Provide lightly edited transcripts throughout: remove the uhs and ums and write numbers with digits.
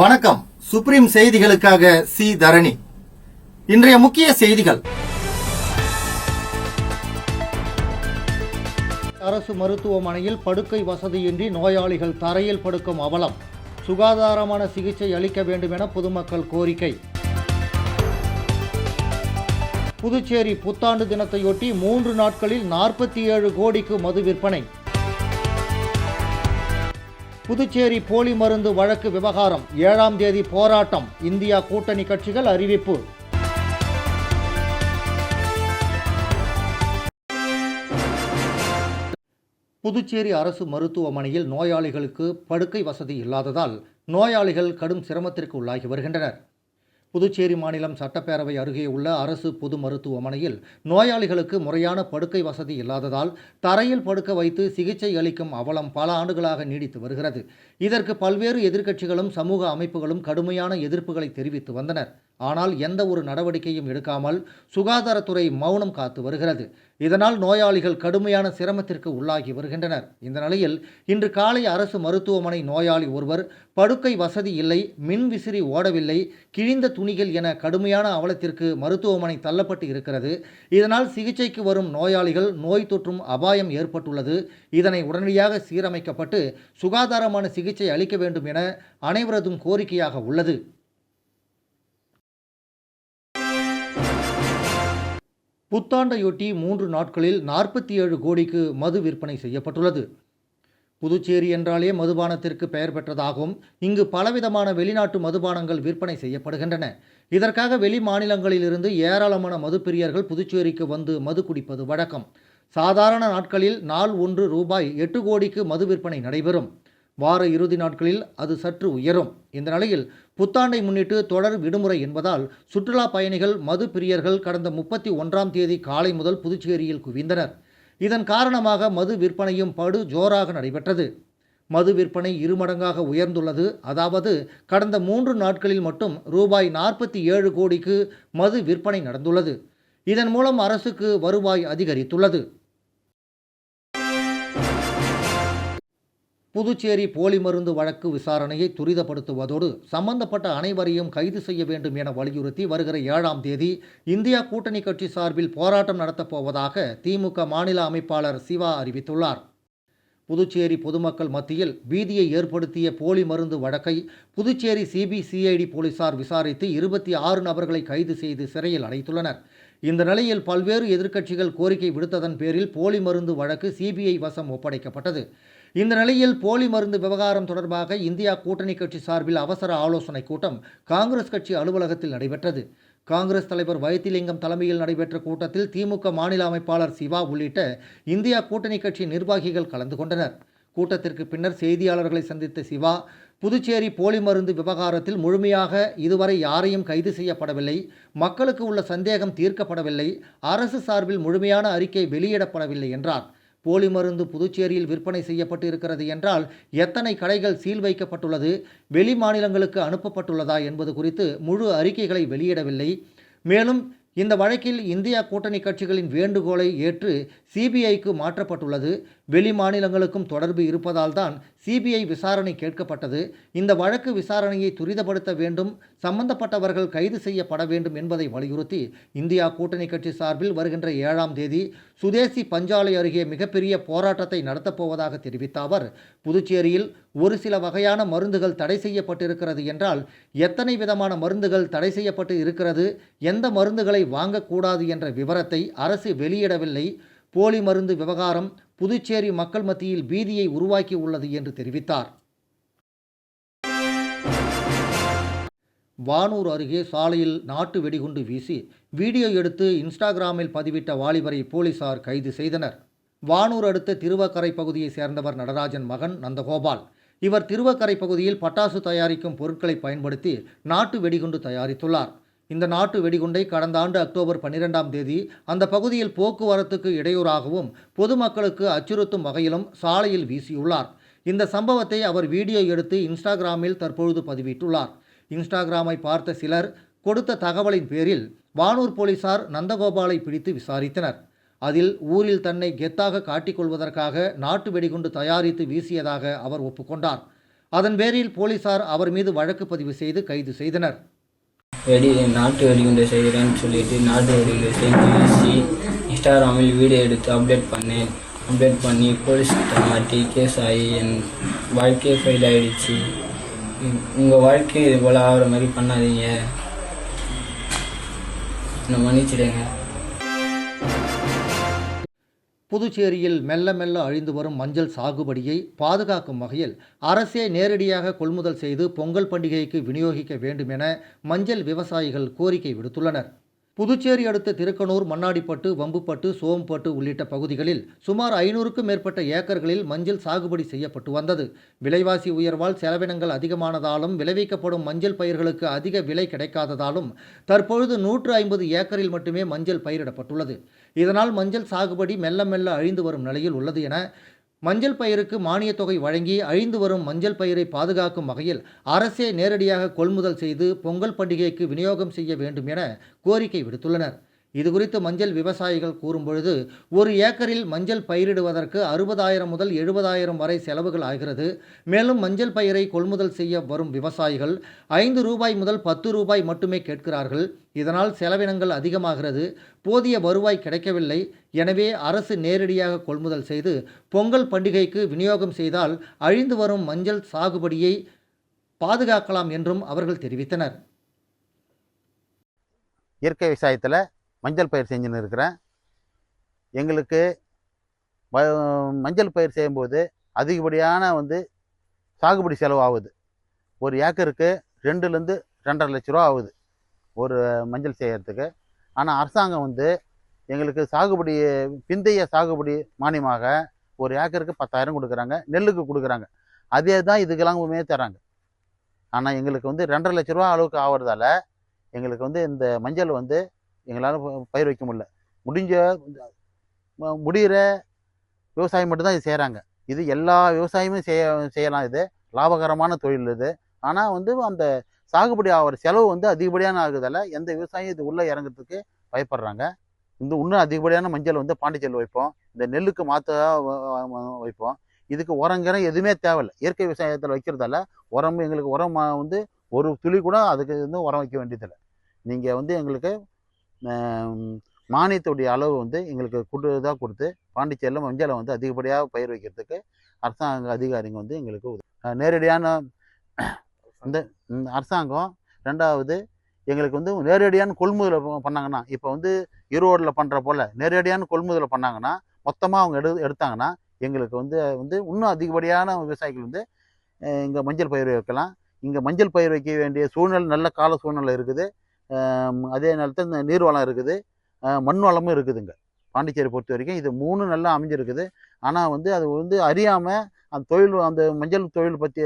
வணக்கம். சுப்ரீம் செய்திகளுக்காக சி தரணி. இன்றைய முக்கிய செய்திகள். அரசு மருத்துவமனையில் படுக்கை வசதியின்றி நோயாளிகள் தரையில் படுக்கும் அவலம். சுகாதாரமான சிகிச்சை அளிக்க வேண்டும் என பொதுமக்கள் கோரிக்கை. புதுச்சேரி புத்தாண்டு தினத்தையொட்டி 3 நாட்களில் 47 கோடிக்கு மது விற்பனை. புதுச்சேரி போலி மருந்து வழக்கு விவகாரம் 7ஆம் தேதி போராட்டம். இந்தியா கூட்டணி கட்சிகள் அறிவிப்பு. புதுச்சேரி அரசு மருத்துவமனையில் நோயாளிகளுக்கு படுக்கை வசதி இல்லாததால் நோயாளிகள் கடும் சிரமத்திற்கு உள்ளாகி வருகின்றனர். புதுச்சேரி மாநிலம் சட்டப்பேரவை அருகே உள்ள அரசு பொது மருத்துவமனையில் நோயாளிகளுக்கு முறையான படுக்கை வசதி இல்லாததால் தரையில் படுக்க வைத்து சிகிச்சை அளிக்கும் அவலம் பல ஆண்டுகளாக நீடித்து வருகிறது. இதற்கு பல்வேறு எதிர்க்கட்சிகளும் சமூக அமைப்புகளும் கடுமையான எதிர்ப்புகளை தெரிவித்து வந்தனர். ஆனால் எந்த ஒரு நடவடிக்கையும் எடுக்காமல் சுகாதாரத்துறை மௌனம் காத்து வருகிறது. இதனால் நோயாளிகள் கடுமையான சிரமத்திற்கு உள்ளாகி வருகின்றனர். இந்த நிலையில் இன்று காலை அரசு மருத்துவமனை நோயாளி ஒருவர் படுக்கை வசதி இல்லை, மின் விசிறி ஓடவில்லை, கிழிந்த துணிகள் என கடுமையான அவலத்திற்கு மருத்துவமனை தள்ளப்பட்டு இருக்கிறது. இதனால் சிகிச்சைக்கு வரும் நோயாளிகள் நோய் தொற்றும் அபாயம் ஏற்பட்டுள்ளது. இதனை உடனடியாக சீரமைக்கப்பட்டு சுகாதாரமான சிகிச்சை அளிக்க வேண்டும் என அனைவரதும் கோரிக்கையாக உள்ளது. புத்தாண்டையொட்டி 3 நாட்களில் 47 கோடிக்கு மது விற்பனை செய்யப்பட்டுள்ளது. புதுச்சேரி என்றாலே மதுபானத்திற்கு பெயர் பெற்றதாகவும் இங்கு பலவிதமான வெளிநாட்டு மதுபானங்கள் விற்பனை செய்யப்படுகின்றன. இதற்காக வெளி மாநிலங்களிலிருந்து ஏராளமான மதுப்பிரியர்கள் புதுச்சேரிக்கு வந்து மது குடிப்பது வழக்கம். சாதாரண நாட்களில் நாள் ஒன்று ரூபாய் 8 கோடிக்கு மது விற்பனை நடைபெறும். வார இறுதி நாட்களில் அது சற்று உயரும். இந்த நிலையில் புத்தாண்டை முன்னிட்டு தொடர் விடுமுறை என்பதால் சுற்றுலா பயணிகள் மது பிரியர்கள் கடந்த 31ஆம் தேதி காலை முதல் புதுச்சேரியில் குவிந்தனர். இதன் காரணமாக மது விற்பனையும் படு ஜோராக நடைபெற்றது. மது விற்பனை இருமடங்காக உயர்ந்துள்ளது. அதாவது கடந்த 3 நாட்களில் மட்டும் ரூபாய் 47 கோடிக்கு மது விற்பனை நடந்துள்ளது. இதன் மூலம் அரசுக்கு வருவாய் அதிகரித்துள்ளது. புதுச்சேரி போலி மருந்து வழக்கு விசாரணையை துரிதப்படுத்துவதோடு சம்பந்தப்பட்ட அனைவரையும் கைது செய்ய வேண்டும் என வலியுறுத்தி வருகிற 7ஆம் தேதி இந்தியா கூட்டணி கட்சி சார்பில் போராட்டம் நடத்தப்போவதாக திமுக மாநில அமைப்பாளர் சிவா அறிவித்துள்ளார். புதுச்சேரி பொதுமக்கள் மத்தியில் பீதியை ஏற்படுத்திய போலி மருந்து வழக்கை புதுச்சேரி சிபிசிஐடி போலீசார் விசாரித்து 26 நபர்களை கைது செய்து சிறையில் அடைத்துள்ளனர். இந்த நிலையில் பல்வேறு எதிர்க்கட்சிகள் கோரிக்கை விடுத்ததன் பேரில் போலி மருந்து வழக்கு சிபிஐ வசம் ஒப்படைக்கப்பட்டது. இந்த நிலையில் போலி மருந்து விவகாரம் தொடர்பாக இந்தியா கூட்டணி கட்சி சார்பில் அவசர ஆலோசனை கூட்டம் காங்கிரஸ் கட்சி அலுவலகத்தில் நடைபெற்றது. காங்கிரஸ் தலைவர் வைத்திலிங்கம் தலைமையில் நடைபெற்ற கூட்டத்தில் திமுக மாநில அமைப்பாளர் சிவா உள்ளிட்ட இந்தியா கூட்டணி கட்சி நிர்வாகிகள் கலந்து கொண்டனர். கூட்டத்திற்கு பின்னர் செய்தியாளர்களை சந்தித்த சிவா, புதுச்சேரி போலி மருந்து விவகாரத்தில் முழுமையாக இதுவரை யாரையும் கைது செய்யப்படவில்லை, மக்களுக்கு உள்ள சந்தேகம் தீர்க்கப்படவில்லை, அரசு சார்பில் முழுமையான அறிக்கை வெளியிடப்படவில்லை என்றார். போலி மருந்து புதுச்சேரியில் விற்பனை செய்யப்பட்டு இருக்கிறது என்றால் எத்தனை கடைகள் சீல் வைக்கப்பட்டுள்ளது, வெளி மாநிலங்களுக்கு அனுப்பப்பட்டுள்ளதா என்பது குறித்து முழு அறிக்கைகளை வெளியிடவில்லை. மேலும் இந்த வழக்கில் இந்தியா கூட்டணி கட்சிகளின் வேண்டுகோளை ஏற்று சிபிஐக்கு மாற்றப்பட்டுள்ளது. வெளி மாநிலங்களுக்கும் தொடர்பு இருப்பதால் தான் சிபிஐ விசாரணை கேட்கப்பட்டது. இந்த வழக்கு விசாரணையை துரிதப்படுத்த வேண்டும், சம்பந்தப்பட்டவர்கள் கைது செய்யப்பட வேண்டும் என்பதை வலியுறுத்தி இந்தியா கூட்டணி கட்சி சார்பில் வருகின்ற 7ஆம் தேதி சுதேசி பஞ்சாலை அருகே மிகப்பெரிய போராட்டத்தை நடத்தப்போவதாக தெரிவித்த அவர், புதுச்சேரியில் ஒரு சில வகையான மருந்துகள் தடை செய்யப்பட்டிருக்கிறது என்றால் எத்தனை விதமான மருந்துகள் தடை செய்யப்பட்டு இருக்கிறது, எந்த மருந்துகளை வாங்கக்கூடாது என்ற விவரத்தை அரசு வெளியிடவில்லை. போலி மருந்து விவகாரம் புதுச்சேரி மக்கள் மத்தியில் பீதியை உருவாக்கி உள்ளது என்று தெரிவித்தார். வானூர் அருகே சாலையில் நாட்டு வெடிகுண்டு வீசி வீடியோ எடுத்து இன்ஸ்டாகிராமில் பதிவிட்ட வாலிபரை போலீசார் கைது செய்தனர். வானூர் அடுத்த திருவக்கரை பகுதியை சேர்ந்தவர் நடராஜன் மகன் நந்தகோபால். இவர் திருவக்கரை பகுதியில் பட்டாசு தயாரிக்கும் பொருட்களை பயன்படுத்தி நாட்டு வெடிகுண்டு தயாரித்துள்ளார். இந்த நாட்டு வெடிகுண்டை கடந்த ஆண்டு அக்டோபர் 12ஆம் தேதி அந்த பகுதியில் போக்குவரத்துக்கு இடையூறாகவும் பொதுமக்களுக்கு அச்சுறுத்தும் வகையிலும் சாலையில் வீசியுள்ளார். இந்த சம்பவத்தை அவர் வீடியோ எடுத்து இன்ஸ்டாகிராமில் தற்பொழுது பதிவிட்டுள்ளார். இன்ஸ்டாகிராமை பார்த்த சிலர் கொடுத்த தகவலின் பேரில் வானூர் போலீசார் நந்தகோபாலை பிடித்து விசாரித்தனர். அதில் ஊரில் தன்னை கெத்தாக காட்டிக்கொள்வதற்காக நாட்டு வெடிகுண்டு தயாரித்து வீசியதாக அவர் ஒப்புக்கொண்டார். அதன் பேரில் போலீசார் அவர் மீது வழக்கு பதிவு செய்து கைது செய்தனர். நாட்டு வெடிகுண்டை செய்கிறேன்னு சொல்லிட்டு நாட்டு வெடிகுண்டை செஞ்சு வீசி இன்ஸ்டாகிராமில் வீடியோ எடுத்து அப்டேட் பண்ணி போலீஸ்கிட்ட மாட்டி கேஸ் ஆகி என் வாழ்க்கையே ஃபெயில் ஆகிடுச்சு. உங்கள் வாழ்க்கையும் இது போல் ஆகிற மாதிரி பண்ணாதீங்க, என்னை மன்னிச்சிடுங்க. புதுச்சேரியில் மெல்ல மெல்ல அழிந்து வரும் மஞ்சள் சாகுபடியை பாதுகாக்கும் வகையில் அரசே நேரடியாக கொள்முதல் செய்து பொங்கல் பண்டிகைக்கு விநியோகிக்க வேண்டும் என மஞ்சள் விவசாயிகள் கோரிக்கை விடுத்துள்ளனர். புதுச்சேரி அடுத்த திருக்கனூர், மண்ணாடிப்பட்டு, வம்புப்பட்டு, சோம்பட்டு உள்ளிட்ட பகுதிகளில் சுமார் 500க்கும் மேற்பட்ட ஏக்கர்களில் மஞ்சள் சாகுபடி செய்யப்பட்டு வந்தது. விலைவாசி உயர்வால் செலவினங்கள் அதிகமானதாலும் விளைவிக்கப்படும் மஞ்சள் பயிர்களுக்கு அதிக விலை கிடைக்காததாலும் தற்பொழுது 150 ஏக்கரில் மட்டுமே மஞ்சள் பயிரிடப்பட்டுள்ளது. இதனால் மஞ்சள் சாகுபடி மெல்ல மெல்ல அழிந்து வரும் நிலையில் உள்ளது என மஞ்சள் பயிருக்கு மானியத் தொகை வழங்கி அழிந்து வரும் மஞ்சள் பயிரை பாதுகாக்கும் வகையில் அரசே நேரடியாக கொள்முதல் செய்து பொங்கல் பண்டிகைக்கு விநியோகம் செய்ய வேண்டும் என கோரிக்கை விடுத்துள்ளனர். இதுகுறித்து மஞ்சள் விவசாயிகள் கூறும்பொழுது, ஒரு ஏக்கரில் மஞ்சள் பயிரிடுவதற்கு 60,000 முதல் 70,000 வரை செலவுகள் ஆகிறது. மேலும் மஞ்சள் பயிரை கொள்முதல் செய்ய வரும் விவசாயிகள் ₹5 முதல் ₹10 மட்டுமே கேட்கிறார்கள். இதனால் செலவினங்கள் அதிகமாகிறது. போதிய வருவாய் கிடைக்கவில்லை. எனவே அரசு நேரடியாக கொள்முதல் செய்து பொங்கல் பண்டிகைக்கு விநியோகம் செய்தால் அழிந்து வரும் மஞ்சள் சாகுபடியை பாதுகாக்கலாம் என்றும் அவர்கள் தெரிவித்தனர். இயற்கை விவசாயத்தில் மஞ்சள் பயிர் செஞ்சுன்னு இருக்கிறேன். எங்களுக்கு மஞ்சள் பயிர் செய்யும்போது அதிகப்படியான சாகுபடி செலவு ஆகுது. ஒரு ஏக்கருக்கு 2லேருந்து 2.5 லட்ச ரூபா ஆகுது ஒரு மஞ்சள் செய்கிறதுக்கு. ஆனால் அரசாங்கம் எங்களுக்கு சாகுபடி பிந்தைய சாகுபடி மானியமாக ஒரு ஏக்கருக்கு 10,000 கொடுக்குறாங்க, நெல்லுக்கு கொடுக்குறாங்க. அதே தான் இதுக்கெல்லாமே தராங்க. ஆனால் எங்களுக்கு 2.5 லட்ச ரூபா அளவுக்கு ஆகிறதால எங்களுக்கு இந்த மஞ்சள் எங்களால் பயிர் வைக்க முடியல. முடிகிற விவசாயம் மட்டும்தான் இது செய்கிறாங்க. இது எல்லா விவசாயமும் செய்யலாம். இது லாபகரமான தொழில் இது. ஆனால் அந்த சாகுபடி ஆகிற செலவு அதிகப்படியான ஆகுதால எந்த விவசாயம் இது உள்ளே இறங்குறதுக்கு பயப்படுறாங்க. இன்னும் அதிகப்படியான மஞ்சள் பாண்டிச்சேரியில் வைப்போம். இந்த நெல்லுக்கு மாற்ற வைப்போம். இதுக்கு உரங்கிறம் எதுவுமே தேவையில்லை. இயற்கை விவசாயத்தில் வைக்கிறதால உரம் எங்களுக்கு உரம் ஒரு துளி கூட அதுக்கு உரம் வைக்க வேண்டியதில்லை. நீங்கள் எங்களுக்கு மானியத்துடைய அளவு எங்களுக்கு கொடுத்து பாண்டிச்சேரியில் மஞ்சளை அதிகப்படியாக பயிர் வைக்கிறதுக்கு அரசாங்க அதிகாரிங்க எங்களுக்கு நேரடியான அரசாங்கம். ரெண்டாவது எங்களுக்கு நேரடியான கொள்முதல் பண்ணாங்கன்னா, இப்போ ஈரோடில் பண்ணுற போல் நேரடியான கொள்முதல் பண்ணாங்கன்னா, மொத்தமாக அவங்க எடுத்தாங்கன்னா எங்களுக்கு இன்னும் அதிகப்படியான விவசாயிகள் இங்கே மஞ்சள் பயிர் வைக்கலாம். இங்கே மஞ்சள் பயிர் வைக்க வேண்டிய சூழ்நிலை, நல்ல கால சூழ்நிலை இருக்குது. அதே நேரத்தில் இந்த நீர் வளம் இருக்குது, மண் வளமும் இருக்குதுங்க. பாண்டிச்சேரி பொறுத்த வரைக்கும் இது 3 நல்லா அமைஞ்சிருக்குது. ஆனால் அது அறியாமல் அந்த தொழில், அந்த மஞ்சள் தொழில் பற்றி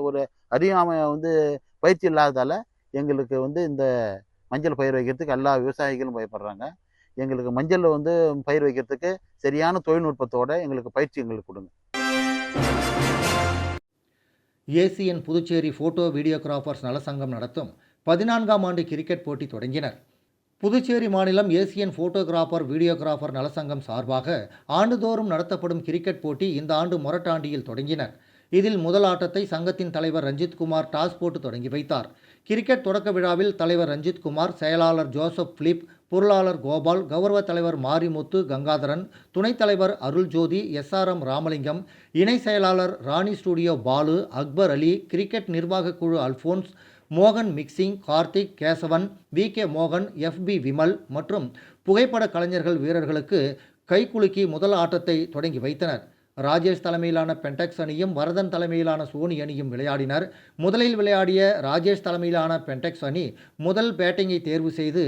ஒரு அறியாமல் பயிற்சி இல்லாததால் எங்களுக்கு இந்த மஞ்சள் பயிர் வைக்கிறதுக்கு எல்லா விவசாயிகளும் பயப்படுறாங்க. எங்களுக்கு மஞ்சள் பயிர் வைக்கிறதுக்கு சரியான தொழில்நுட்பத்தோடு எங்களுக்கு பயிற்சி எங்களுக்கு கொடுங்க. ஏசியன் புதுச்சேரி போட்டோ வீடியோகிராஃபர்ஸ் நலசங்கம் நடத்தும் 14ஆம் ஆண்டு கிரிக்கெட் போட்டி தொடங்கினர். புதுச்சேரி மாநிலம் ஏசியன் போட்டோகிராஃபர் வீடியோகிராஃபர் நலசங்கம் சார்பாக ஆண்டுதோறும் நடத்தப்படும் கிரிக்கெட் போட்டி இந்த ஆண்டு மொரட்டாண்டியில் தொடங்கினர். இதில் முதல் ஆட்டத்தை சங்கத்தின் தலைவர் ரஞ்சித்குமார் டாஸ் போட்டு தொடங்கி வைத்தார். கிரிக்கெட் தொடக்க விழாவில் தலைவர் ரஞ்சித்குமார், செயலாளர் ஜோசப் பிலிப், பொருளாளர் கோபால், கௌரவ தலைவர் மாரிமுத்து கங்காதரன், துணைத் தலைவர் அருள்ஜோதி, SRM ராமலிங்கம், இணை செயலாளர் ராணி ஸ்டுடியோ பாலு, அக்பர் அலி, கிரிக்கெட் நிர்வாக குழு அல்போன்ஸ், மோகன் மிக்சிங், கார்த்திக், கேசவன், VK மோகன், FB விமல் மற்றும் புகைப்பட கலைஞர்கள் வீரர்களுக்கு கைகுலுக்கி முதல் ஆட்டத்தை தொடங்கி வைத்தனர். ராஜேஷ் தலைமையிலான பென்டெக்ஸ் அணியும் வரதன் தலைமையிலான சோனி அணியும் விளையாடினர். முதலில் விளையாடிய ராஜேஷ் தலைமையிலான பென்டெக்ஸ் அணி முதல் பேட்டிங்கை தேர்வு செய்து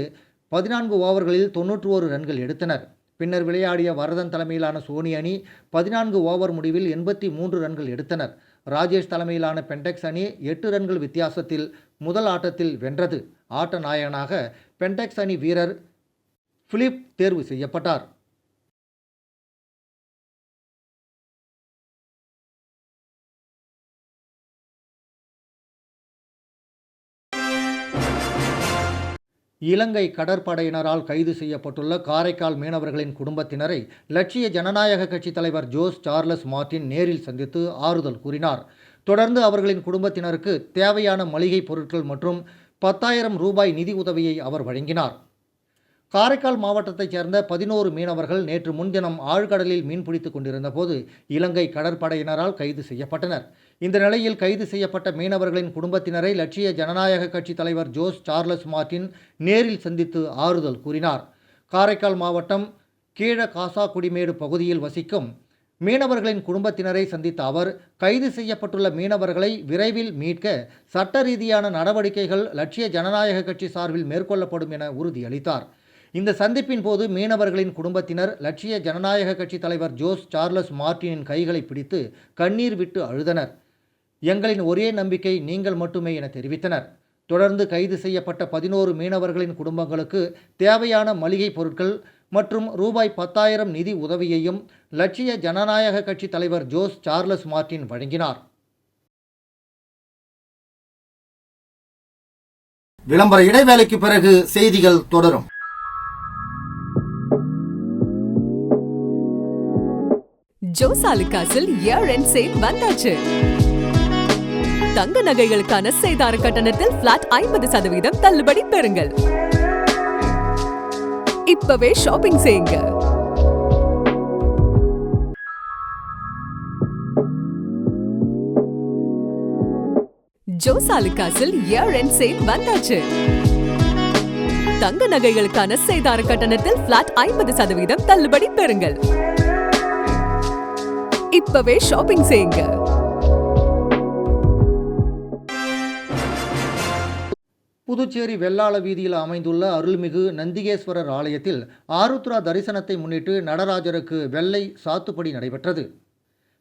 14 ஓவர்களில் 91 ரன்கள் எடுத்தனர். பின்னர் விளையாடிய வரதன் தலைமையிலான சோனி அணி 14 ஓவர் முடிவில் 83 ரன்கள் எடுத்தனர். ராஜேஷ் தலைமையிலான பென்டெக்ஸ் அணி 8 ரன்கள் வித்தியாசத்தில் முதல் ஆட்டத்தில் வென்றது. ஆட்ட நாயகனாக பென்டெக்ஸ் அணி வீரர் பிலிப் தேர்வு செய்யப்பட்டார். இலங்கை கடற்படையினரால் கைது செய்யப்பட்டுள்ள காரைக்கால் மீனவர்களின் குடும்பத்தினரை லட்சிய ஜனநாயக கட்சி தலைவர் ஜோஸ் சார்லஸ் மார்டின் நேரில் சந்தித்து ஆறுதல் கூறினார். தொடர்ந்து அவர்களின் குடும்பத்தினருக்கு தேவையான மளிகை பொருட்கள் மற்றும் 10,000 ரூபாய் நிதி உதவியை அவர் வழங்கினார். காரைக்கால் மாவட்டத்தைச் சேர்ந்த 11 மீனவர்கள் நேற்று முன்தினம் ஆழ்கடலில் மீன்பிடித்துக் கொண்டிருந்த போது இலங்கை கடற்படையினரால் கைது செய்யப்பட்டனர். இந்த நிலையில் கைது செய்யப்பட்ட மீனவர்களின் குடும்பத்தினரை லட்சிய ஜனநாயக கட்சி தலைவர் ஜோஸ் சார்லஸ் மார்டின் நேரில் சந்தித்து ஆறுதல் கூறினார். காரைக்கால் மாவட்டம் கீழ காசாக்குடிமேடு பகுதியில் வசிக்கும் மீனவர்களின் குடும்பத்தினரை சந்தித்த அவர் கைது செய்யப்பட்டுள்ள மீனவர்களை விரைவில் மீட்க சட்ட ரீதியான நடவடிக்கைகள் லட்சிய ஜனநாயக கட்சி சார்பில் மேற்கொள்ளப்படும் என உறுதியளித்தார். இந்த சந்திப்பின் போது மீனவர்களின் குடும்பத்தினர் லட்சிய ஜனநாயக கட்சி தலைவர் ஜோஸ் சார்லஸ் மார்டினின் கைகளை பிடித்து கண்ணீர் விட்டு அழுதனர். எங்களின் ஒரே நம்பிக்கை நீங்கள் மட்டுமே என தெரிவித்தனர். தொடர்ந்து கைது செய்யப்பட்ட 11 மீனவர்களின் குடும்பங்களுக்கு தேவையான மளிகை பொருட்கள் மற்றும் ரூபாய் 10,000 நிதி உதவியையும் லட்சிய ஜனநாயக கட்சி தலைவர் ஜோஸ் சார்லஸ் மார்டின் வழங்கினார். விளம்பர இடைவேளைக்கு பிறகு செய்திகள் தொடரும். ஜோஸ் ஆலுகாஸில் இயர் எண்ட் சேல் வந்தாச்சு. தங்க நகைகளுக்கான சேதார கட்டணத்தில் பிளாட் 50% தள்ளுபடி பெறுங்கள். இப்பவே ஷாப்பிங் செய்யுங்க. ஜோஸ் ஆலுகாஸில் இயர் எண்ட் சேல் வந்தாச்சு. தங்க நகைகளுக்கான சேதார கட்டணத்தில் பிளாட் 50% தள்ளுபடி பெறுங்கள். இப்பவே ஷாப்பிங் செய்யுங்க. புதுச்சேரி வெள்ளாள வீதியில் அமைந்துள்ள அருள்மிகு நந்திகேஸ்வரர் ஆலயத்தில் ஆருத்ரா தரிசனத்தை முன்னிட்டு நடராஜருக்கு வெள்ளை சாத்துப்படி நடைபெற்றது.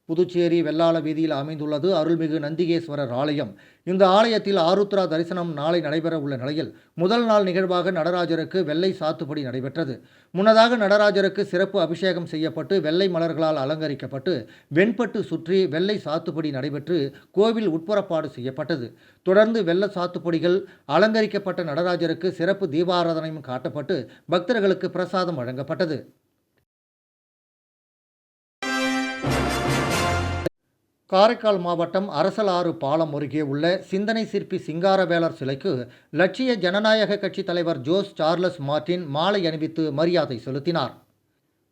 புதுச்சேரி வெள்ளாள வீதியில் அமைந்துள்ளது அருள்மிகு நந்திகேஸ்வரர் ஆலயம். இந்த ஆலயத்தில் ஆருத்ரா தரிசனம் நாளை நடைபெற உள்ள நிலையில் முதல் நாள் நிகழ்வாக நடராஜருக்கு வெள்ளை சாத்துப்படி நடைபெற்றது. முன்னதாக நடராஜருக்கு சிறப்பு அபிஷேகம் செய்யப்பட்டு வெள்ளை மலர்களால் அலங்கரிக்கப்பட்டு வெண்பட்டு சுற்றி வெள்ளை சாத்துப்படி நடைபெற்று கோவில் உட்புறப்பாடு செய்யப்பட்டது. தொடர்ந்து வெள்ள சாத்துப்படிகள் அலங்கரிக்கப்பட்ட நடராஜருக்கு சிறப்பு தீபாராதனையும் காட்டப்பட்டு பக்தர்களுக்கு பிரசாதம் வழங்கப்பட்டது. காரைக்கால் மாவட்டம் அரசலாறு பாலம் அருகே உள்ள சிந்தனை சிற்பி சிங்காரவேலர் சிலைக்கு லட்சிய ஜனநாயக கட்சி தலைவர் ஜோஸ் சார்லஸ் மார்டின் மாலை அணிவித்து மரியாதை செலுத்தினார்.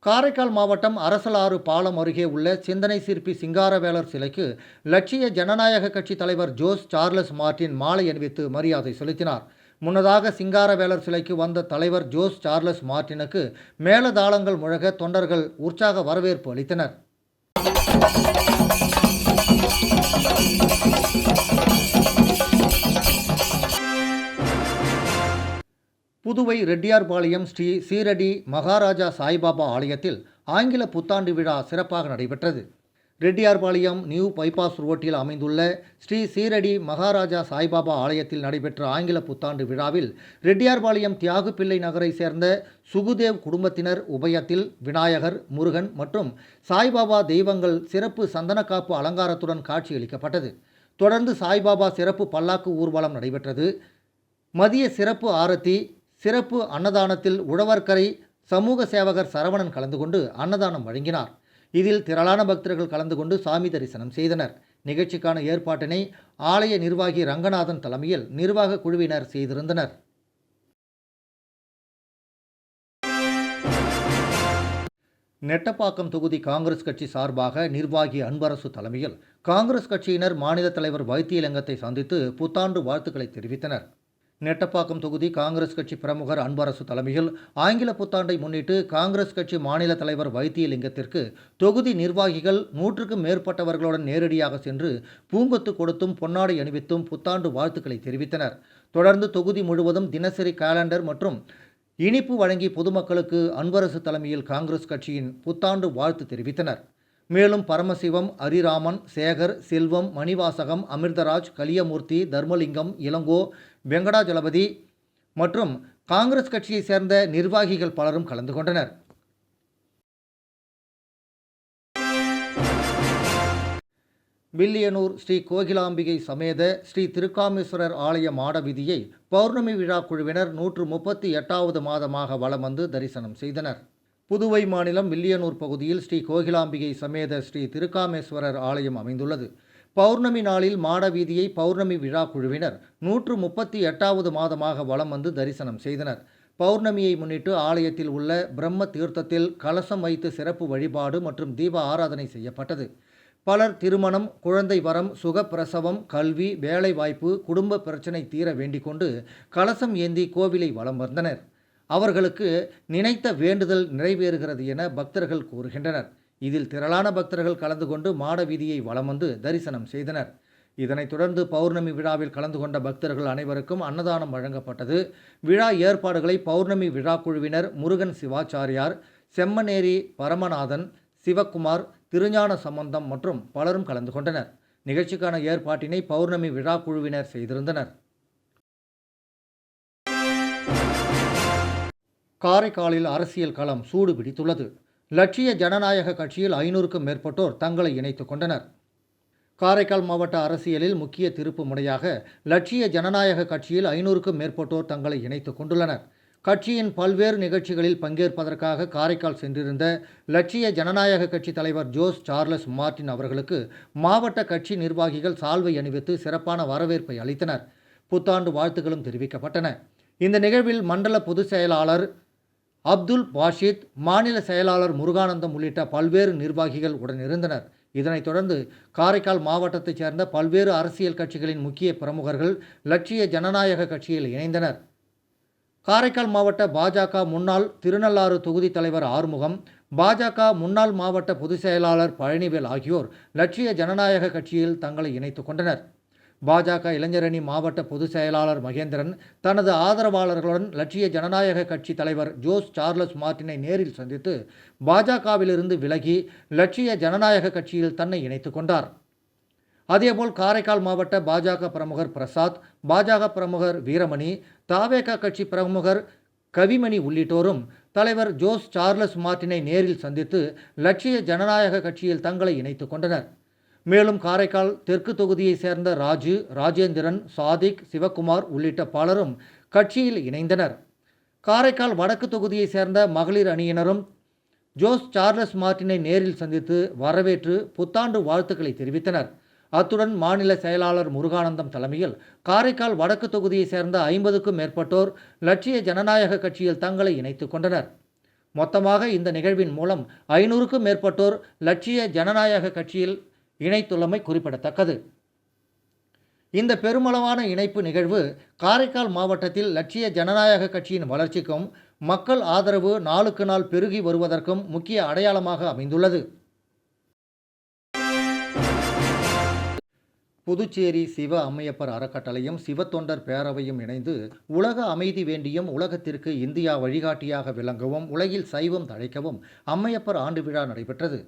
காரைக்கால் மாவட்டம் அரசலாறு பாலம் அருகே உள்ள சிந்தனை சிற்பி சிங்காரவேலர் சிலைக்கு லட்சிய ஜனநாயக கட்சி தலைவர் ஜோஸ் சார்லஸ் மார்டின் மாலை அணிவித்து மரியாதை செலுத்தினார். முன்னதாக சிங்காரவேலர் சிலைக்கு வந்த தலைவர் ஜோஸ் சார்லஸ் மார்டினுக்கு மேளதாளங்கள் முழங்க தொண்டர்கள் உற்சாக வரவேற்பு அளித்தனர். புதுவை ரெட்டியார்பாளையம் ஸ்ரீ சீரடி மகாராஜா சாய்பாபா ஆலயத்தில் ஆங்கில புத்தாண்டு விழா சிறப்பாக நடைபெற்றது. ரெட்டியார்பாளையம் நியூ பைபாஸ் ரோட்டில் அமைந்துள்ள ஸ்ரீ சீரடி மகாராஜா சாய்பாபா ஆலயத்தில் நடைபெற்ற ஆங்கில புத்தாண்டு விழாவில் ரெட்டியார்பாளையம் தியாகுப்பிள்ளை நகரை சேர்ந்த சுகுதேவ் குடும்பத்தினர் உபயத்தில் விநாயகர், முருகன் மற்றும் சாய்பாபா தெய்வங்கள் சிறப்பு சந்தனக்காப்பு அலங்காரத்துடன் காட்சியளிக்கப்பட்டது. தொடர்ந்து சாய்பாபா சிறப்பு பல்லாக்கு ஊர்வலம் நடைபெற்றது. மதிய சிறப்பு ஆரத்தி, சிறப்பு அன்னதானத்தில் உழவர்கரை சமூக சேவகர் சரவணன் கலந்து கொண்டு அன்னதானம் வழங்கினார். இதில் திரளான பக்தர்கள் கலந்து கொண்டு சாமி தரிசனம் செய்தனர். நிகழ்ச்சிக்கான ஏற்பாட்டினை ஆலய நிர்வாகி ரங்கநாதன் தலைமையில் நிர்வாக குழுவினர் செய்திருந்தனர். நெட்டப்பாக்கம் தொகுதி காங்கிரஸ் கட்சி சார்பாக நிர்வாகி அன்பரசு தலைமையில் காங்கிரஸ் கட்சியினர் மாநில தலைவர் வைத்தியலிங்கத்தை சந்தித்து புத்தாண்டு வாழ்த்துக்களை தெரிவித்தனர். நெட்டப்பாக்கம் தொகுதி காங்கிரஸ் கட்சி பிரமுகர் அன்பரசு தலைமையில் ஆங்கில புத்தாண்டை முன்னிட்டு காங்கிரஸ் கட்சி மாநில தலைவர் வைத்தியலிங்கத்திற்கு தொகுதி நிர்வாகிகள் 100க்கும் மேற்பட்டவர்களுடன் நேரடியாக சென்று பூங்கொத்து கொடுத்தும் பொன்னாடை அணிவித்தும் புத்தாண்டு வாழ்த்துக்களை தெரிவித்தனர். தொடர்ந்து தொகுதி முழுவதும் தினசரி காலண்டர் மற்றும் இனிப்பு வழங்கி பொதுமக்களுக்கு அன்பரசு தலைமையில் காங்கிரஸ் கட்சியின் புத்தாண்டு வாழ்த்து தெரிவித்தனர். மேலும் பரமசிவம், அரிராமன், சேகர், செல்வம், மணிவாசகம், அமிர்தராஜ், கலியமூர்த்தி, தர்மலிங்கம், இளங்கோ, வெங்கடாஜலபதி மற்றும் காங்கிரஸ் கட்சியை சேர்ந்த நிர்வாகிகள் பலரும் கலந்து கொண்டனர். வில்லியனூர் ஸ்ரீ கோகிலாம்பிகை சமேத ஸ்ரீ திருக்காமேஸ்வரர் ஆலய மாட வீதியை பௌர்ணமி விழா குழுவினர் 138வது மாதமாக வலம் வந்து தரிசனம் செய்தனர். புதுவை மாநிலம் வில்லியனூர் பகுதியில் ஸ்ரீ கோகிலாம்பிகை சமேத ஸ்ரீ திருக்காமேஸ்வரர் ஆலயம் அமைந்துள்ளது. பௌர்ணமி நாளில் மாட வீதியை பௌர்ணமி விழா குழுவினர் 138வது மாதமாக வலம் வந்து தரிசனம் செய்தனர். பௌர்ணமியை முன்னிட்டு ஆலயத்தில் உள்ள பிரம்ம தீர்த்தத்தில் கலசம் வைத்து சிறப்பு வழிபாடு மற்றும் தீப ஆராதனை செய்யப்பட்டது. பலர் திருமணம், குழந்தை வரம், சுகப்பிரசவம், கல்வி, வேலைவாய்ப்பு, குடும்ப பிரச்சனை தீர வேண்டிக் கொண்டு கலசம் ஏந்தி கோவிலை வலம் வந்தனர். அவர்களுக்கு நினைத்த வேண்டுதல் நிறைவேறுகிறது என பக்தர்கள் கூறுகின்றனர். இதில் திரளான பக்தர்கள் கலந்து கொண்டு மாட வீதியை வலம் வந்து தரிசனம் செய்தனர். இதனைத் தொடர்ந்து பௌர்ணமி விழாவில் கலந்து கொண்ட பக்தர்கள் அனைவருக்கும் அன்னதானம் வழங்கப்பட்டது. விழா ஏற்பாடுகளை பௌர்ணமி விழா குழுவினர் முருகன் சிவாச்சாரியார், செம்மனேரி பரமநாதன், சிவக்குமார், திருஞான சம்பந்தம் மற்றும் பலரும் கலந்து கொண்டனர். நிகழ்ச்சிக்கான ஏற்பாட்டினை பௌர்ணமி விழா குழுவினர் செய்திருந்தனர். காரைக்காலில் அரசியல் களம் சூடு பிடித்துள்ளது. லட்சிய ஜனநாயக கட்சியில் 500க்கும் மேற்பட்டோர் தங்களை இணைத்துக் கொண்டனர். காரைக்கால் மாவட்ட அரசியலில் முக்கிய திருப்பு முனையாக லட்சிய ஜனநாயக கட்சியில் 500க்கும் மேற்பட்டோர் தங்களை இணைத்துக் கொண்டுள்ளனர். கட்சியின் பல்வேறு நிகழ்ச்சிகளில் பங்கேற்பதற்காக காரைக்கால் சென்றிருந்த லட்சிய ஜனநாயக கட்சி தலைவர் ஜோஸ் சார்லஸ் மார்டின் அவர்களுக்கு மாவட்ட கட்சி நிர்வாகிகள் சால்வை அணிவித்து சிறப்பான வரவேற்பை அளித்தனர். புத்தாண்டு வாழ்த்துக்களும் தெரிவிக்கப்பட்டன. இந்த நிகழ்வில் மண்டல பொதுச் செயலாளர் அப்துல் பாஷித், மாநில செயலாளர் முருகானந்தம் உள்ளிட்ட பல்வேறு நிர்வாகிகள் உடனிருந்தனர். இதனைத் தொடர்ந்து காரைக்கால் மாவட்டத்தைச் சேர்ந்த பல்வேறு அரசியல் கட்சிகளின் முக்கிய பிரமுகர்கள் லட்சிய ஜனநாயக கட்சியில் இணைந்தனர். காரைக்கால் மாவட்ட பாஜக முன்னாள் திருநள்ளாறு தொகுதி தலைவர் ஆறுமுகம், பாஜக முன்னாள் மாவட்ட பொதுச் செயலாளர் பழனிவேல் ஆகியோர் லட்சிய ஜனநாயக கட்சியில் தங்களை இணைத்துக் கொண்டனர். பாஜக இளைஞரணி மாவட்ட பொதுச் செயலாளர் மகேந்திரன் தனது ஆதரவாளர்களுடன் லட்சிய ஜனநாயக கட்சி தலைவர் ஜோஸ் சார்லஸ் மார்டினை நேரில் சந்தித்து பாஜகவிலிருந்து விலகி லட்சிய ஜனநாயக கட்சியில் தன்னை இணைத்துக் கொண்டார். அதேபோல் காரைக்கால் மாவட்ட பாஜக பிரமுகர் பிரசாத், பாஜக பிரமுகர் வீரமணி, தாவேகா கட்சி பிரமுகர் கவிமணி உள்ளிட்டோரும் தலைவர் ஜோஸ் சார்லஸ் மார்டினை நேரில் சந்தித்து லட்சிய ஜனநாயக கட்சியில் தங்களை இணைத்துக் கொண்டனர். மேலும் காரைக்கால் தெற்கு தொகுதியைச் சேர்ந்த ராஜு, ராஜேந்திரன், சாதிக், சிவக்குமார் உள்ளிட்ட பலரும் கட்சியில் இணைந்தனர். காரைக்கால் வடக்கு தொகுதியைச் சேர்ந்த மகளிர் அணியினரும் ஜோஸ் சார்லஸ் மார்டினை நேரில் சந்தித்து வரவேற்று புத்தாண்டு வாழ்த்துக்களை தெரிவித்தனர். அத்துடன் மாநில செயலாளர் முருகானந்தம் தலைமையில் காரைக்கால் வடக்கு தொகுதியைச் சேர்ந்த 50க்கும் மேற்பட்டோர் லட்சிய ஜனநாயக கட்சியில் தங்களை இணைத்துக் கொண்டனர். மொத்தமாக இந்த நிகழ்வின் மூலம் 500க்கும் மேற்பட்டோர் லட்சிய ஜனநாயக கட்சியில் இணைத்துள்ளமை குறிப்பிடத்தக்கது. இந்த பெருமளவான இணைப்பு நிகழ்வு காரைக்கால் மாவட்டத்தில் லட்சிய ஜனநாயக கட்சியின் வளர்ச்சிக்கும் மக்கள் ஆதரவு நாளுக்கு நாள் பெருகி வருவதற்கும் முக்கிய அடையாளமாக அமைந்துள்ளது. புதுச்சேரி சிவ அம்மையப்பர் அறக்கட்டளையும் சிவத்தொண்டர் பேரவையும் இணைந்து உலக அமைதி வேண்டியும் உலகத்திற்கு இந்தியா வழிகாட்டியாக விளங்கவும் உலகில் சைவம் தழைக்கவும் அம்மையப்பர் ஆண்டு விழா நடைபெற்றது.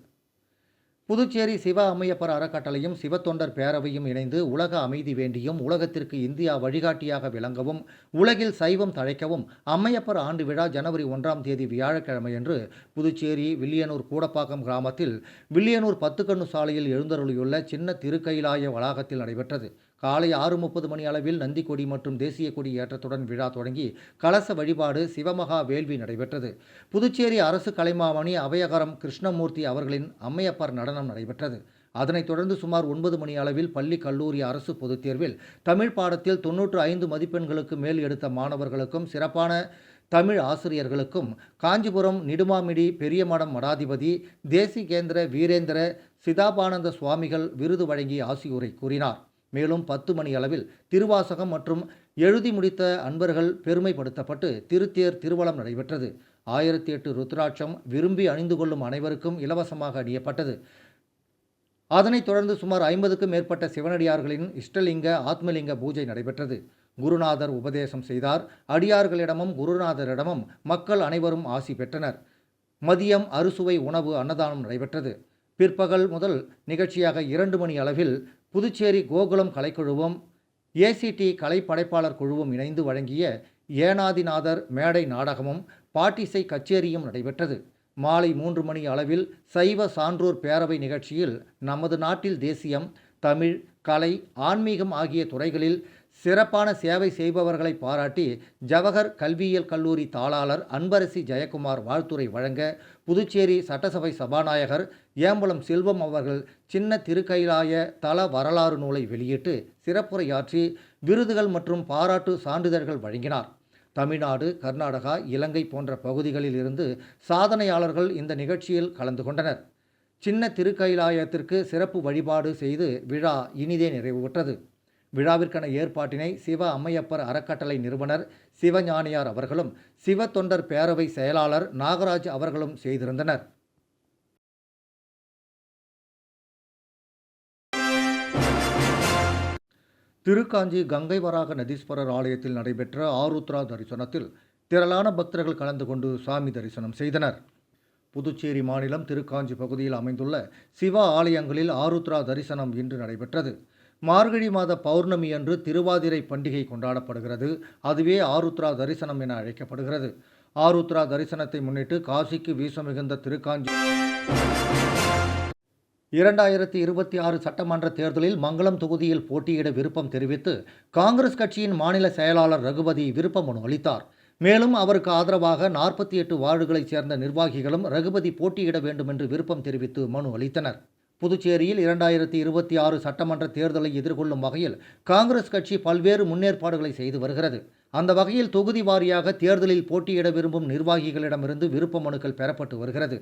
புதுச்சேரி சிவ அம்மையப்பர் அறக்கட்டளையும் சிவத்தொண்டர் பேரவையும் இணைந்து உலக அமைதி வேண்டியும் உலகத்திற்கு இந்தியா வழிகாட்டியாக விளங்கவும் உலகில் சைவம் தழைக்கவும் அம்மையப்பர் ஆண்டு விழா ஜனவரி 1ஆம் தேதி வியாழக்கிழமையன்று புதுச்சேரி வில்லியனூர் கூடப்பாக்கம் கிராமத்தில் வில்லியனூர் 10 கண்ணு சாலையில் எழுந்தருளியுள்ள சின்ன திருக்கைலாய வளாகத்தில் நடைபெற்றது. காலை 6:30 மணி அளவில் நந்தி கொடி மற்றும் தேசிய கொடி ஏற்றத்துடன் விழா தொடங்கி கலச வழிபாடு, சிவமகா வேள்வி நடைபெற்றது. புதுச்சேரி அரசு கலைமாமணி அபயகரம் கிருஷ்ணமூர்த்தி அவர்களின் அம்மையப்பர் நடனம் நடைபெற்றது. அதனைத் தொடர்ந்து சுமார் 9 மணி அளவில் பள்ளி, கல்லூரி அரசு பொதுத் தேர்வில் தமிழ் பாடத்தில் 95 மதிப்பெண்களுக்கு மேல் எடுத்த மாணவர்களுக்கும் சிறப்பான தமிழ் ஆசிரியர்களுக்கும் காஞ்சிபுரம் நிடுமாமிடி பெரியமடம் மடாதிபதி தேசிகேந்திர வீரேந்திர சிதாபானந்த சுவாமிகள் விருது வழங்கி ஆசியுரை கூறினார். மேலும் 10 மணி அளவில் திருவாசகம் மற்றும் எழுதி முடித்த அன்பர்கள் பெருமைப்படுத்தப்பட்டு திருத்தேர் திருவலம் நடைபெற்றது. 1008 ருத்ராட்சம் விரும்பி அணிந்து கொள்ளும் அனைவருக்கும் இலவசமாக அணியப்பட்டது. அதனைத் தொடர்ந்து சுமார் 50க்கும் மேற்பட்ட சிவனடியார்களின் இஷ்டலிங்க, ஆத்மலிங்க பூஜை நடைபெற்றது. குருநாதர் உபதேசம் செய்தார். அடியார்களிடமும் குருநாதரிடமும் மக்கள் அனைவரும் ஆசி பெற்றனர். மதியம் அறுசுவை உணவு அன்னதானம் நடைபெற்றது. பிற்பகல் முதல் நிகழ்ச்சியாக 2 மணி அளவில் புதுச்சேரி கோகுலம் கலைக்குழுவும் ஏசிடி கலை படைப்பாளர் குழுவும் இணைந்து வழங்கிய ஏனாதிநாதர் மேடை நாடகமும் பாட்டிசை கச்சேரியும் நடைபெற்றது. மாலை 3 மணி அளவில் சைவ சான்றோர் பேரவை நிகழ்ச்சியில் நமது நாட்டில் தேசியம், தமிழ், கலை, ஆன்மீகம் ஆகிய துறைகளில் சிறப்பான சேவை செய்பவர்களை பாராட்டி ஜவஹர் கல்வியியல் கல்லூரி தாளாளர் அன்பரசி ஜெயக்குமார் வாழ்த்துரை வழங்க புதுச்சேரி சட்டசபை சபாநாயகர் ஏம்பலம் செல்வம் அவர்கள் சின்ன திருக்கைலாய தல வரலாறு நூலை வெளியிட்டு சிறப்புரையாற்றி விருதுகள் மற்றும் பாராட்டு சான்றிதழ்கள் வழங்கினார். தமிழ்நாடு, கர்நாடகா, இலங்கை போன்ற பகுதிகளில் இருந்து சாதனையாளர்கள் இந்த நிகழ்ச்சியில் கலந்து கொண்டனர். சின்ன திருக்கைலாயத்திற்கு சிறப்பு வழிபாடு செய்து விழா இனிதே நிறைவு பெற்றது. விழாவிற்கான ஏற்பாட்டினை சிவ அம்மையப்பர் அறக்கட்டளை நிறுவனர் சிவஞானியார் அவர்களும் சிவ தொண்டர் பேரவை செயலாளர் நாகராஜ் அவர்களும் செய்திருந்தனர். திருக்காஞ்சி கங்கை வராக நதீஸ்வரர் ஆலயத்தில் நடைபெற்ற ஆருத்ரா தரிசனத்தில் திரளான பக்தர்கள் கலந்து கொண்டு சாமி தரிசனம் செய்தனர். புதுச்சேரி மாநிலம் திருக்காஞ்சி பகுதியில் அமைந்துள்ள சிவ ஆலயங்களில் ஆருத்ரா தரிசனம் இன்று நடைபெற்றது. மார்கழி மாத பௌர்ணமி அன்று திருவாதிரை பண்டிகை கொண்டாடப்படுகிறது. அதுவே ஆருத்ரா தரிசனம் என அழைக்கப்படுகிறது. ஆருத்ரா தரிசனத்தை முன்னிட்டு காசிக்கு வீச மிகுந்த திருக்காஞ்சி 2026 சட்டமன்ற தேர்தலில் மங்களம் தொகுதியில் போட்டியிட விருப்பம் தெரிவித்து காங்கிரஸ் கட்சியின் மாநில செயலாளர் ரகுபதி விருப்ப மனு அளித்தார். மேலும் அவருக்கு ஆதரவாக 48 வார்டுகளைச் சேர்ந்த நிர்வாகிகளும் ரகுபதி போட்டியிட வேண்டும் என்று விருப்பம் தெரிவித்து மனு அளித்தனர். புதுச்சேரியில் 2026 சட்டமன்ற தேர்தலை எதிர்கொள்ளும் வகையில் காங்கிரஸ் கட்சி பல்வேறு முன்னேற்பாடுகளை செய்து வருகிறது. அந்த வகையில் தொகுதி வாரியாக தேர்தலில் போட்டியிட விரும்பும் நிர்வாகிகளிடமிருந்து விருப்ப மனுக்கள் பெறப்பட்டு வருகிறது.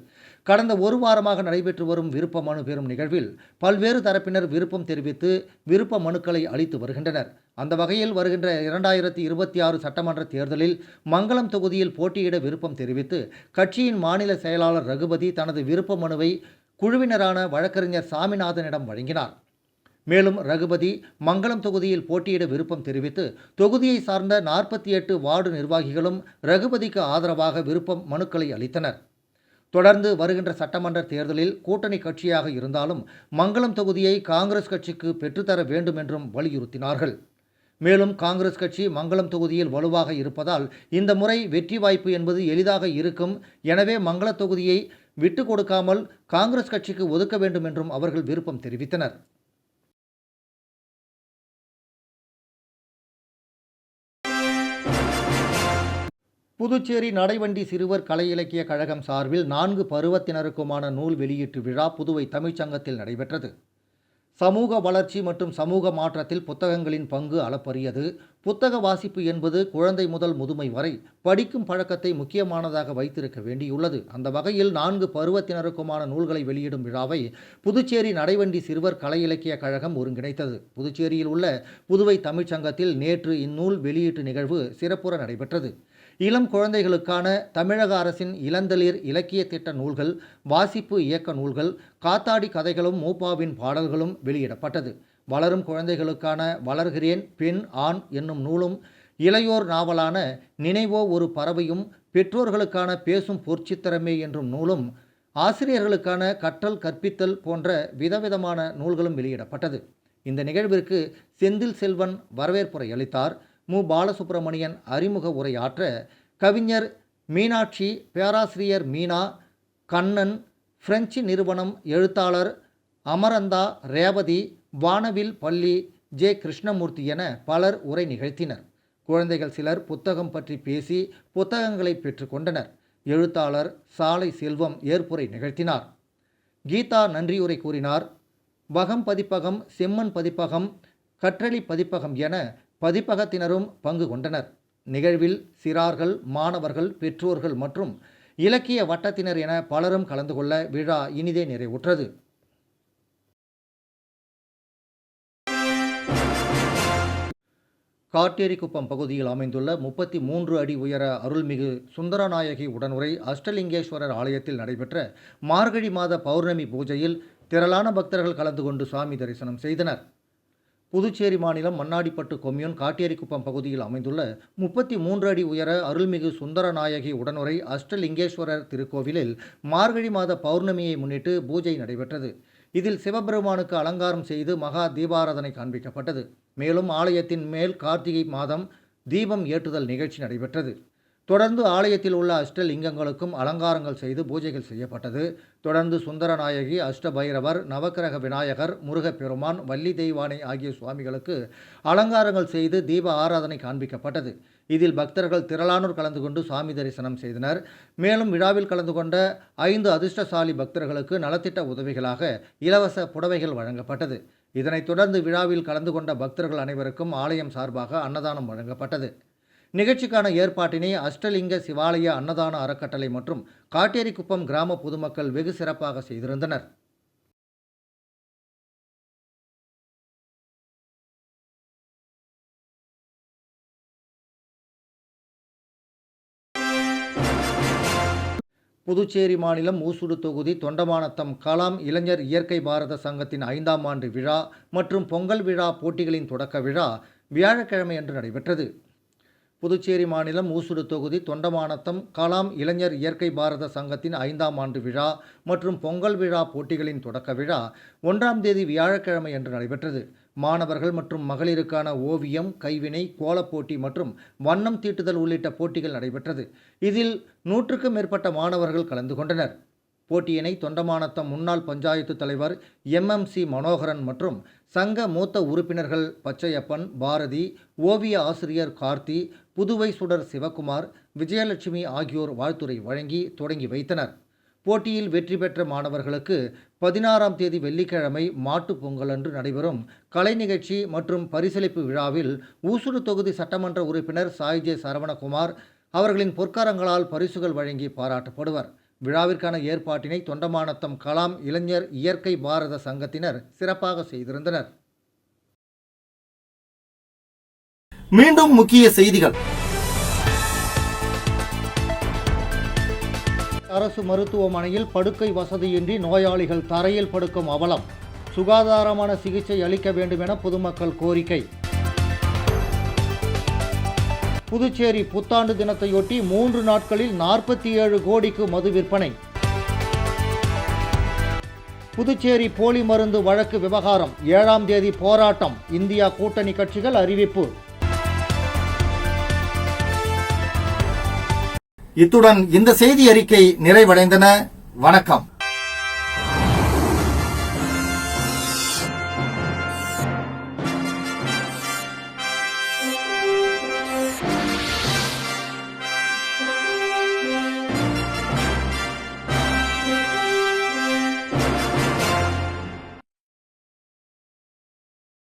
கடந்த ஒரு வாரமாக நடைபெற்று வரும் விருப்ப மனு பெறும் நிகழ்வில் பல்வேறு தரப்பினர் விருப்பம் தெரிவித்து விருப்ப மனுக்களை அளித்து வருகின்றனர். அந்த வகையில் வருகின்ற 2026 சட்டமன்ற தேர்தலில் மங்களம் தொகுதியில் போட்டியிட விருப்பம் தெரிவித்து கட்சியின் மாநில செயலாளர் ரகுபதி தனது விருப்ப மனுவை குழுவினரான வழக்கறிஞர் சாமிநாதனிடம் வழங்கினார். மேலும் ரகுபதி மங்களம் தொகுதியில் போட்டியிட விருப்பம் தெரிவித்து தொகுதியை சார்ந்த 48 வார்டு நிர்வாகிகளும் ரகுபதிக்கு ஆதரவாக விருப்ப மனுக்களை அளித்தனர். தொடர்ந்து வருகின்ற சட்டமன்ற தேர்தலில் கூட்டணி கட்சியாக இருந்தாலும் மங்களம் தொகுதியை காங்கிரஸ் கட்சிக்கு பெற்றுத்தர வேண்டும் என்றும் வலியுறுத்தினார்கள். மேலும் காங்கிரஸ் கட்சி மங்களம் தொகுதியில் வலுவாக இருப்பதால் இந்த முறை வெற்றி வாய்ப்பு என்பது எளிதாக இருக்கும். எனவே மங்கள தொகுதியை விட்டு கொடுக்காமல் காங்கிரஸ் கட்சிக்கு ஒதுக்க வேண்டும் என்றும் அவர்கள் விருப்பம் தெரிவித்தனர். புதுச்சேரி நடைவண்டி சிறுவர் கலை இலக்கிய கழகம் சார்பில் 4 பருவத்தினருக்குமான நூல் வெளியீட்டு விழா புதுவை தமிழ்ச்சங்கத்தில் நடைபெற்றது. சமூக வளர்ச்சி மற்றும் சமூக மாற்றத்தில் புத்தகங்களின் பங்கு அளப்பரியது. புத்தக வாசிப்பு என்பது குழந்தை முதல் முதுமை வரை படிக்கும் பழக்கத்தை முக்கியமானதாக வைத்திருக்க வேண்டியுள்ளது. அந்த வகையில் 4 பருவத்தினருக்குமான நூல்களை வெளியிடும் விழாவை புதுச்சேரி நடைவண்டி சிறுவர் கலை இலக்கிய கழகம் ஒருங்கிணைத்தது. புதுச்சேரியில் உள்ள புதுவை தமிழ்ச்சங்கத்தில் நேற்று இந்நூல் வெளியீட்டு நிகழ்வு சிறப்புற நடைபெற்றது. இளம் குழந்தைகளுக்கான தமிழக அரசின் இளந்தளிர் இலக்கிய திட்ட நூல்கள், வாசிப்பு இயக்க நூல்கள், காத்தாடி கதைகளும் மூப்பாவின் பாடல்களும் வெளியிடப்பட்டது. வளரும் குழந்தைகளுக்கான வளர்கிறேன் பெண் ஆண் என்னும் நூலும், இளையோர் நாவலான நினைவோ ஒரு பறவையும், பெற்றோர்களுக்கான பேசும் பொற்சித்திரமே என்றும் நூலும், ஆசிரியர்களுக்கான கற்றல் கற்பித்தல் போன்ற விதவிதமான நூல்களும் வெளியிடப்பட்டது. இந்த நிகழ்விற்கு செந்தில் செல்வன் வரவேற்புரை அளித்தார். மு. பாலசுப்ரமணியன் அறிமுக உரையாற்ற, கவிஞர் மீனாட்சி, பேராசிரியர் மீனா, கண்ணன், பிரெஞ்சு நிறுவனம் எழுத்தாளர் அமரந்தா, ரேவதி, வானவில் பள்ளி, ஜே. கிருஷ்ணமூர்த்தி என பலர் உரை நிகழ்த்தினர். குழந்தைகள் சிலர் புத்தகம் பற்றி பேசி புத்தகங்களை பெற்றுக்கொண்டனர். எழுத்தாளர் சாலை செல்வம் ஏற்புரை நிகழ்த்தினார். கீதா நன்றியுரை கூறினார். வகம் பதிப்பகம், செம்மன் பதிப்பகம், கற்றளி பதிப்பகம் என பதிப்பகத்தினரும் பங்கு கொண்டனர். நிகழ்வில் சிறார்கள், மாணவர்கள், பெற்றோர்கள் மற்றும் இலக்கிய வட்டத்தினர் என பலரும் கலந்து கொள்ள விழா இனிதே நிறைவுற்றது. காட்டேரிக்குப்பம் பகுதியில் அமைந்துள்ள 33 அடி உயர அருள்மிகு சுந்தரநாயகி உடனுரை அஷ்டலிங்கேஸ்வரர் ஆலயத்தில் நடைபெற்ற மார்கழி மாத பௌர்ணமி பூஜையில் திரளான பக்தர்கள் கலந்து கொண்டு சாமி தரிசனம் செய்தனர். புதுச்சேரி மாநிலம் மண்ணாடிப்பட்டு கொம்யூன் காட்டேரிக்குப்பம் பகுதியில் அமைந்துள்ள 33 அடி உயர அருள்மிகு சுந்தரநாயகி உடனுரை அஷ்டலிங்கேஸ்வரர் திருக்கோவிலில் மார்கழி மாத பௌர்ணமியை முன்னிட்டு பூஜை நடைபெற்றது. இதில் சிவபெருமானுக்கு அலங்காரம் செய்து மகா தீபாராதனை காண்பிக்கப்பட்டது. மேலும் ஆலயத்தின் மேல் கார்த்திகை மாதம் தீபம் ஏற்றுதல் நிகழ்ச்சி நடைபெற்றது. தொடர்ந்து ஆலயத்தில் உள்ள அஷ்டலிங்கங்களுக்கும் அலங்காரங்கள் செய்து பூஜைகள் செய்யப்பட்டது. தொடர்ந்து சுந்தரநாயகி, அஷ்டபைரவர், நவக்கிரக விநாயகர், முருகப்பெருமான், வள்ளி தெய்வானை ஆகிய சுவாமிகளுக்கு அலங்காரங்கள் செய்து தீப ஆராதனை காண்பிக்கப்பட்டது. இதில் பக்தர்கள் திரளானோர் கலந்து கொண்டு சாமி தரிசனம் செய்தனர். மேலும் விழாவில் கலந்து கொண்ட 5 அதிர்ஷ்டசாலி பக்தர்களுக்கு நலத்திட்ட உதவிகளாக இலவச புடவைகள் வழங்கப்பட்டது. இதனைத் தொடர்ந்து விழாவில் கலந்து கொண்ட பக்தர்கள் அனைவருக்கும் ஆலயம் சார்பாக அன்னதானம் வழங்கப்பட்டது. நிகழ்ச்சிக்கான ஏற்பாட்டினை அஷ்டலிங்க சிவாலய அன்னதான அறக்கட்டளை மற்றும் காட்டேரிக்குப்பம் கிராம பொதுமக்கள் வெகு சிறப்பாக செய்திருந்தனர். புதுச்சேரி மாநிலம் ஊசுடு தொகுதி தொண்டமானத்தம் கலாம் இளைஞர் இயற்கை பாரத சங்கத்தின் 5ஆம் ஆண்டு விழா மற்றும் பொங்கல் விழா போட்டிகளின் தொடக்க விழா வியாழக்கிழமை அன்று நடைபெற்றது. புதுச்சேரி மாநிலம் ஊசுடு தொகுதி தொண்டமானத்தம் கலாம் இளைஞர் இயற்கை பாரத சங்கத்தின் 5ஆம் ஆண்டு விழா மற்றும் பொங்கல் விழா போட்டிகளின் தொடக்க விழா 1ஆம் தேதி வியாழக்கிழமை அன்று நடைபெற்றது. மாணவர்கள் மற்றும் மகளிருக்கான ஓவியம், கைவினை, கோலப்போட்டி மற்றும் வண்ணம் தீட்டுதல் உள்ளிட்ட போட்டிகள் நடைபெற்றது. இதில் 100க்கும் மேற்பட்ட மாணவர்கள் கலந்து கொண்டனர். போட்டியினை தொண்டமானத்தம் முன்னாள் பஞ்சாயத்து தலைவர் MMC மனோகரன் மற்றும் சங்க மூத்த உறுப்பினர்கள் பச்சையப்பன், பாரதி, ஓவிய ஆசிரியர் கார்த்தி, புதுவை சுடர் சிவகுமார், விஜயலட்சுமி ஆகியோர் வாழ்த்துரை வழங்கி தொடங்கி வைத்தனர். போட்டியில் வெற்றி பெற்ற மாணவர்களுக்கு 16ஆம் தேதி வெள்ளிக்கிழமை மாட்டுப் பொங்கல் அன்று நடைபெறும் கலை நிகழ்ச்சி மற்றும் பரிசளிப்பு விழாவில் ஊசுடு தொகுதி சட்டமன்ற உறுப்பினர் சாய்ஜே சரவணகுமார் அவர்களின் பொற்காரங்களால் பரிசுகள் வழங்கி பாராட்டப்படுவர். விழாவிற்கான ஏற்பாட்டினை தொண்டமானத்தம் கலாம் இளைஞர் இயற்கை பாரத சங்கத்தினர் சிறப்பாக செய்திருந்தனர். மீண்டும் முக்கிய செய்திகள். அரசு மருத்துவமனையில் படுக்கை வசதியின்றி நோயாளிகள் தரையில் படுக்கும் அவலம். சுகாதாரமான சிகிச்சை அளிக்க வேண்டும் என பொதுமக்கள் கோரிக்கை. புதுச்சேரி புத்தாண்டு தினத்தையொட்டி 3 நாட்களில் 47 கோடிக்கு மது விற்பனை. புதுச்சேரி போலி மருந்து வழக்கு விவகாரம் 7ஆம் தேதி போராட்டம். இந்தியா கூட்டணி கட்சிகள் அறிவிப்பு. இத்துடன் இந்த செய்தி அறிக்கை நிறைவடைந்தன. வணக்கம்.